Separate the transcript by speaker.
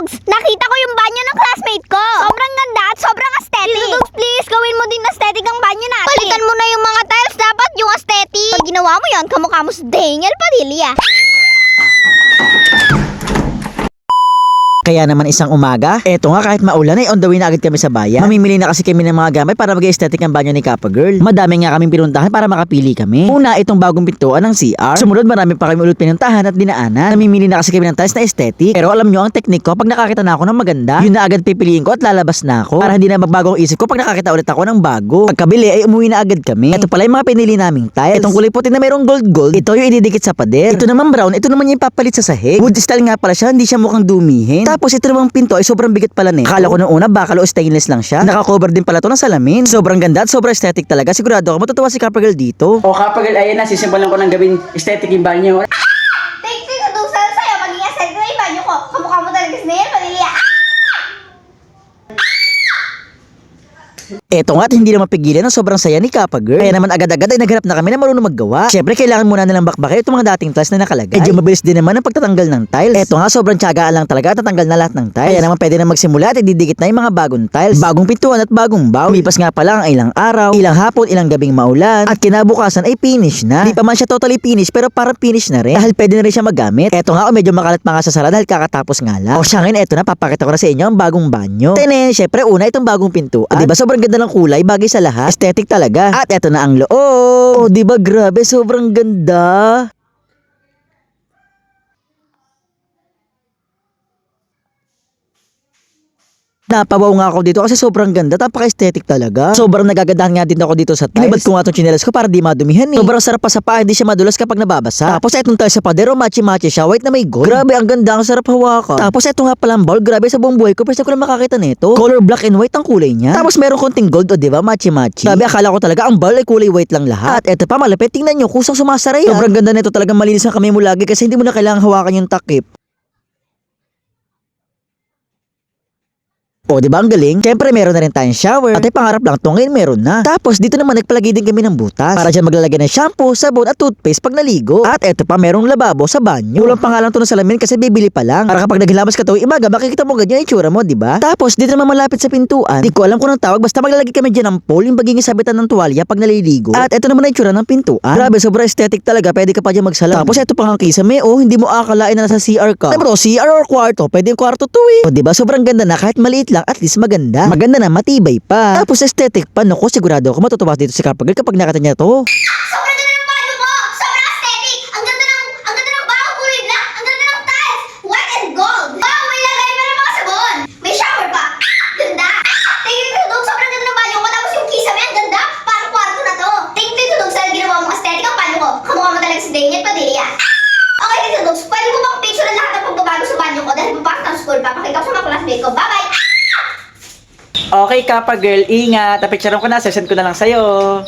Speaker 1: Dogs, nakita ko yung banyo ng classmate ko. Sobrang ganda at sobrang aesthetic. Tito Dogs, please, gawin mo din aesthetic ang banyo natin. Palitan mo na yung mga tiles, dapat yung aesthetic. Pag ginawa mo yan, kamukha mo si Daniel Padilla.
Speaker 2: Kaya naman isang umaga, eto nga kahit maulan ay on the way na agad kami sa bayan. Mamimili na kasi kami ng mga gamit para mag-aesthetic ang banyo ni Kappa Girl. Madami nga kaming pinuntahan para makapili kami. Una, itong bagong pintuan ng CR. Sumunod, marami pa kami ulit pinuntahan at dinaanan. Namimili na kasi kami ng tiles na aesthetic. Pero alam nyo ang teknik ko, pag nakakita na ako ng maganda, yun na agad pipiliin ko at lalabas na ako. Para hindi na magbago ang isip ko pag nakakita ulit ako ng bago. Pagkabili ay umuwi na agad kami. Ito pala yung mga pinili naming tiles. Itong kulay puti na mayroong gold. Ito yung ididikit sa pader. Ito naman brown. Ito naman yung ipapalit sa sahig. Wood style nga pala siya, hindi siya mukhang dumihin. Tapos ito namang pinto ay sobrang bigat pala nito. Akala ko nung una bakal o stainless lang siya. Naka-cover din pala to ng salamin. Sobrang ganda at sobrang aesthetic talaga. Sigurado ako matutuwa si Kappa Girl dito.
Speaker 3: O Kappa Girl, ayan na, sisimbalan ko ng gawin aesthetic yung banyo.
Speaker 1: Thank you, Tito Dogs, sa'yo. Maging aesthetic na yung banyo ko. Kamukha mo talaga si Daniel Padilla.
Speaker 2: Eto nga at hindi na mapigilan ang sobrang saya ni Kappa Girl. Kaya naman agad-agad ay naghanap na kami na marunong maggawa. Syempre kailangan muna nilang bakbakin itong mga dating tiles na nakalagay. Medyo mabilis din naman ang pagtatanggal ng tiles. Eto nga sobrang tiyagaan lang talaga at tatanggal na lahat ng tiles. Kaya naman pwede na magsimula at ididikit na yung mga bagong tiles. Bagong pintuan at bagong bowl. Lumipas nga pala ang ilang araw, ilang hapon, ilang gabing maulan at kinabukasan ay finish na. Di pa man siya totally finish pero parang finish na rin. Dahil pwede na rin siya magamit. Eto nga medyo makalat pa nga sa sala dahil kakatapos nga lang. O siya ngayon eto na papakita ko na sa inyo ang bagong banyo. Tenen, syempre una itong bagong pintuan. Diba sobrang ganda ng kulay, bagay sa lahat. Aesthetic talaga. At eto na ang loob. Oh, di ba grabe, sobrang ganda. Napawaw nga ako dito kasi sobrang ganda, napaka-aesthetic talaga. Sobrang nagagandahan nga din ako dito sa tiles. Inibad ko nga itong tsinelas ko para di madumihan eh. Sobrang sarap pa sa paa, hindi siya madulas kapag nababasa. Tapos etong tiles sa padero, matchy-matchy siya, white na may gold. Grabe, ang ganda, ang sarap hawakan. Tapos eto nga palang bowl, grabe sa buong buhay ko, first time ko lang makakita nito. Color black and white ang kulay niya. Tapos meron konting gold, o diba, matchy-matchy. Grabe, akala ko talaga ang bowl ay kulay white lang lahat. At eto pa, malapit, tingnan nyo, kusang sumasaray. Sobrang ganda nito, talagang malinis ang kamay mo lagi kasi hindi mo na kailangang hawakan yung takip. O, diba ang galing? Siyempre, meron na rin tayong shower. At ay pangarap lang to, ngayon meron na. Tapos, dito naman nagpalagay din kami ng butas. Para dyan maglalagay ng shampoo, sabon at toothpaste pag naligo. At eto pa, merong lababo sa banyo. Kulang pa nga lang to ng salamin kasi bibili pa lang. Para kapag naghilabas ka to, imaga, makikita mo ganyan yung itsura mo, diba? Tapos, dito naman malapit sa pintuan. Di ko alam kung anong tawag, basta maglalagay kami dyan ng pole, yung baging sabitan ng tuwalya pag naliligo. At eto naman ang itsura ng pintuan. Grabe, sobrang aesthetic talaga, pwede ka pa dyan magsalam. Tapos, eto pang ang kisame, oh, hindi mo akalain na nasa CR ka. Bro, CR or kwarto, pwede yung kwarto to eh. O, diba, sobrang ganda na, kahit maliit lang, at least maganda. Maganda na, matibay pa. Tapos aesthetic pa, naku, sigurado ako matutuwa dito si Kappa Girl kapag nakita niya to.
Speaker 1: Sobrang ganda ng banyo mo! Sobrang aesthetic! Ang ganda ng bago, kulay black! Ang ganda ng tiles! White and gold! Wow! May lagay pa ng mga sabon! May shower pa! Ganda! Thank you, Tito Dogs! Sobrang ganda ng banyo ko! Tapos yung kisame, ang ganda! Parang kwarto na to! Thank you, Tito Dogs! Dahil ginawa mong aesthetic ang banyo ko! Kamukha mo talaga si Daniel Padilla! Okay, Tito Dogs! Pwede mo bang picture lahat ng pagbabago sa banyo ko dahil papasok ng school, papakita ko sa mga classmate ko. Bye-bye!
Speaker 3: Okay Kappa Girl, ingat. Napicturean ko na, sesend ko na lang sa'yo.